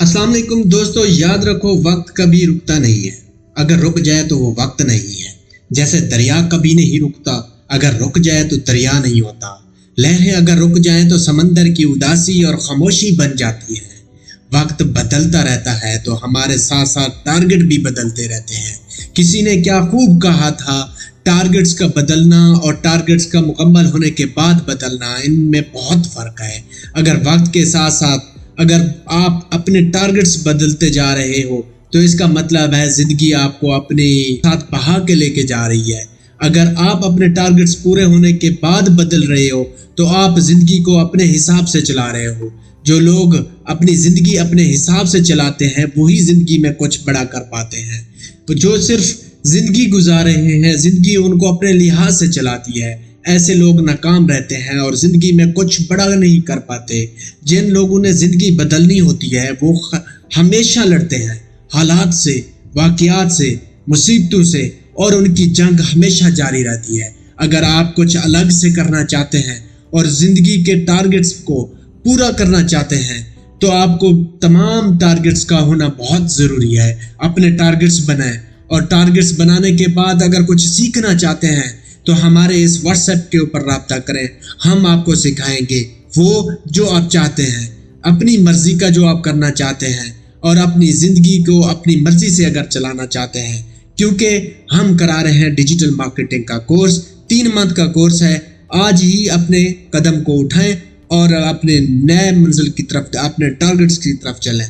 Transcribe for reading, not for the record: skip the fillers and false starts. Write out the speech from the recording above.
अस्सलाम वालेकुम दोस्तों, याद रखो वक्त कभी रुकता नहीं है। अगर रुक जाए तो वो वक्त नहीं है। जैसे दरिया कभी नहीं रुकता, अगर रुक जाए तो दरिया नहीं होता। लहरें अगर रुक जाएं तो समंदर की उदासी और खामोशी बन जाती है। वक्त बदलता रहता है तो हमारे साथ साथ टारगेट भी बदलते रहते हैं। किसी ने क्या खूब कहा था, टारगेट्स का बदलना और टारगेट्स का मुकम्मल होने के बाद बदलना, इनमें बहुत फ़र्क है। अगर वक्त के साथ साथ अगर आप अपने टारगेट्स बदलते जा रहे हो तो इसका मतलब है ज़िंदगी आपको अपने साथ बहा के लेके जा रही है। अगर आप अपने टारगेट्स पूरे होने के बाद बदल रहे हो तो आप ज़िंदगी को अपने हिसाब से चला रहे हो। जो लोग अपनी ज़िंदगी अपने हिसाब से चलाते हैं वही ज़िंदगी में कुछ बड़ा कर पाते हैं। तो जो सिर्फ ज़िंदगी गुजार रहे हैं, ज़िंदगी उनको अपने लिहाज से चलाती है, ऐसे लोग नाकाम रहते हैं और ज़िंदगी में कुछ बड़ा नहीं कर पाते। जिन लोगों ने ज़िंदगी बदलनी होती है वो हमेशा लड़ते हैं हालात से, वाक़यात से, मुसीबतों से, और उनकी जंग हमेशा जारी रहती है। अगर आप कुछ अलग से करना चाहते हैं और ज़िंदगी के टारगेट्स को पूरा करना चाहते हैं तो आपको तमाम टारगेट्स का होना बहुत ज़रूरी है। अपने टारगेट्स बनाएं और टारगेट्स बनाने के बाद अगर कुछ सीखना चाहते हैं तो हमारे इस व्हाट्सएप के ऊपर राब्ता करें। हम आपको सिखाएंगे वो जो आप चाहते हैं, अपनी मर्ज़ी का जो आप करना चाहते हैं और अपनी ज़िंदगी को अपनी मर्ज़ी से अगर चलाना चाहते हैं। क्योंकि हम करा रहे हैं डिजिटल मार्केटिंग का कोर्स, 3 मंथ का कोर्स है। आज ही अपने कदम को उठाएं और अपने नए मंजिल की तरफ, अपने टारगेट्स की तरफ चलें।